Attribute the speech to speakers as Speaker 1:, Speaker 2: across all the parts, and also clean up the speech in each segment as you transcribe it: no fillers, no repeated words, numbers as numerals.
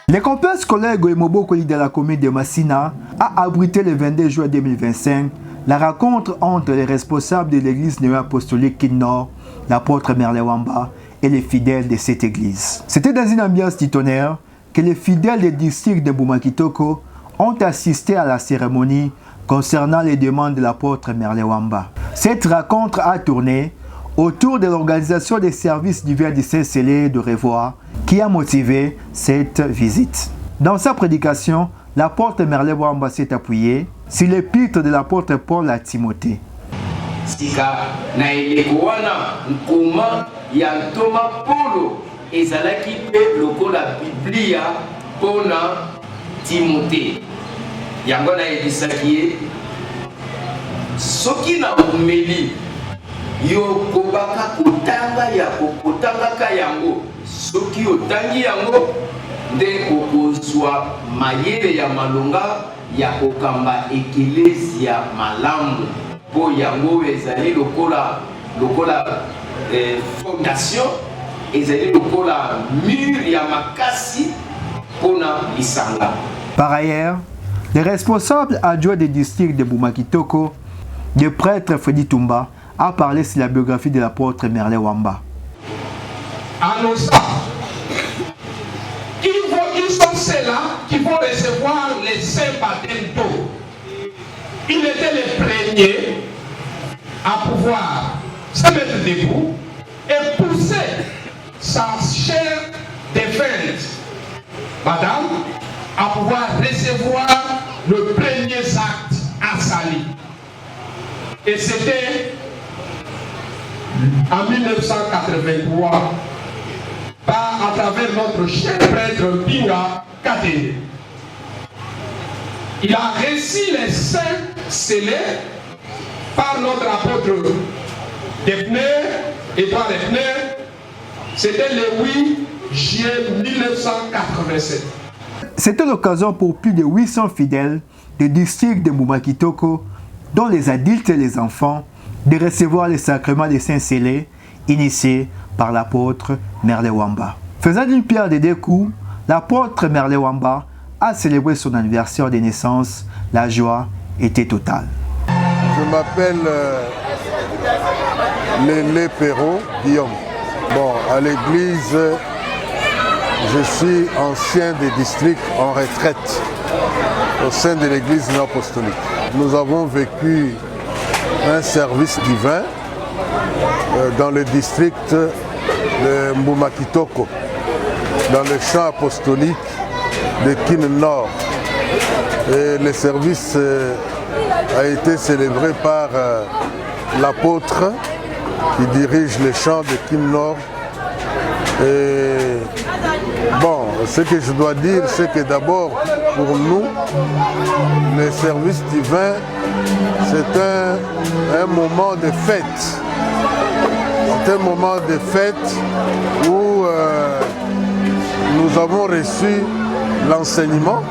Speaker 1: Le complexe scolaire Goemobo Koli de la commune de Massina a abrité le 22 juin 2025 la rencontre entre les responsables de l'église néo-apostolique Kin-Nord, l'apôtre Merlin Wamba et les fidèles de cette église. C'était dans une ambiance du tonnerre que les fidèles du district de Bouma-Kitoko ont assisté à la cérémonie concernant les demandes de l'apôtre Merlin Wamba. Cette rencontre a tourné autour de l'organisation des services divers du Saint-Célé de Revoir qui a motivé cette visite. Dans sa prédication, l'apôtre Merlin Wamba s'est appuyé sur l'épître de l'apôtre Paul à Timothée.
Speaker 2: Sika na elekoana nkoma ya Thomas Paulo ezalaki pe lokola Biblia pona Timothée. Yango na ebisaki soki na umeli yo kobaka kotanga ya kokotanga yango soki otangi yango nde okozwa mayele ya malonga ya kokamba eklezia malamu po yango ezali lokola fondation ezali lokola mur ya makasi pona lisanga.
Speaker 1: Par ailleurs, les responsables adjoints des districts de Bouma-Kitoko, le prêtre Freddy Toumba, a parlé sur la biographie de l'apôtre Merlin Wamba.
Speaker 3: Ils sont ceux-là qui vont recevoir les saints baptêmes d'eau. Il était le premier à pouvoir se mettre debout et pousser sa chair défunte, madame, à pouvoir recevoir le premier acte à Sali. Et c'était en 1983 à travers notre cher prêtre Binga Kate. Il a reçu les saints scellés par notre apôtre Defner, Edouard Defner. C'était le 8 juillet 1987.
Speaker 1: C'était l'occasion pour plus de 800 fidèles du district de Bouma-Kitoko, dont les adultes et les enfants, de recevoir les sacrements des saints scellés initiés par l'apôtre Merlin Wamba. Faisant d'une pierre de deux coups, l'apôtre Merlin Wamba a célébré son anniversaire de naissance. La joie était totale.
Speaker 4: Je m'appelle Lélé Perrault Guillaume. Bon, à l'église, je suis ancien des districts en retraite au sein de l'église néo-apostolique. Nous avons vécu un service divin dans le district de Bouma-Kitoko, dans le champ apostolique de Kin-Nord. Et le service a été célébré par l'apôtre qui dirige le champ de Kin-Nord. Et bon, ce que je dois dire, c'est que d'abord, pour nous, le service divin, c'est un moment de fête. C'est un moment de fête où nous avons reçu l'enseignement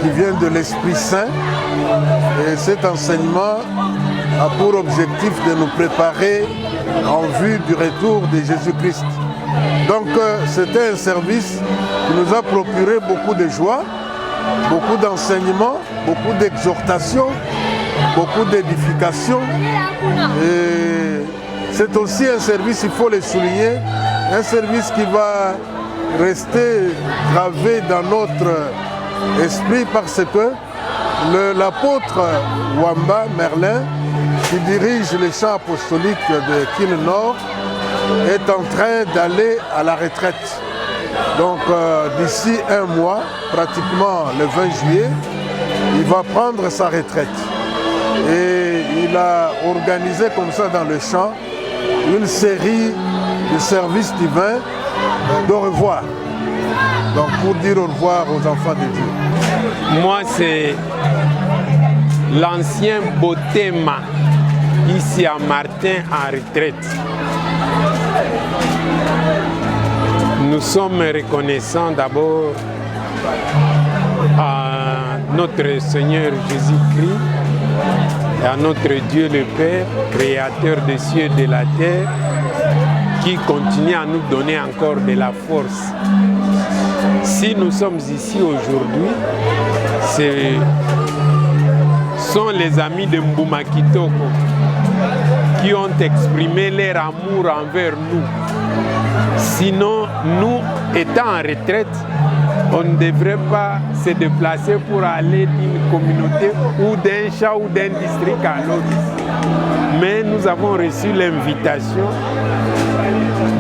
Speaker 4: qui vient de l'Esprit Saint. Et cet enseignement a pour objectif de nous préparer en vue du retour de Jésus-Christ. Donc c'était un service qui nous a procuré beaucoup de joie, beaucoup d'enseignements, beaucoup d'exhortations, beaucoup d'édification. Et c'est aussi un service, il faut le souligner, un service qui va rester gravé dans notre esprit parce que l'apôtre Wamba Merlin, qui dirige les champs apostoliques de Kin-Nord, est en train d'aller à la retraite. Donc d'ici un mois, pratiquement le 20 juillet, il va prendre sa retraite. Et il a organisé comme ça dans le champ une série de services divins d'au revoir. Donc pour dire au revoir aux enfants de Dieu.
Speaker 5: Moi c'est l'ancien Botema, ici à Martin en retraite. Nous sommes reconnaissants d'abord à notre Seigneur Jésus-Christ à notre Dieu le Père, créateur des cieux et de la terre, qui continue à nous donner encore de la force. Si nous sommes ici aujourd'hui, ce sont les amis de Mbouma Kitoko qui ont exprimé leur amour envers nous. Sinon, nous, étant en retraite, on ne devrait pas se déplacer pour aller d'une communauté ou d'un champ ou d'un district à l'autre. Mais nous avons reçu l'invitation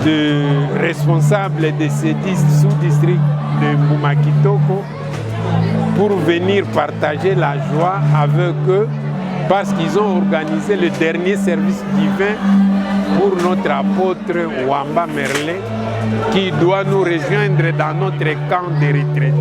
Speaker 5: de responsables de ces sous-districts de Mbouma Kitoko pour venir partager la joie avec eux parce qu'ils ont organisé le dernier service divin pour notre apôtre Wamba Merlin qui doit nous rejoindre dans notre camp de retraités.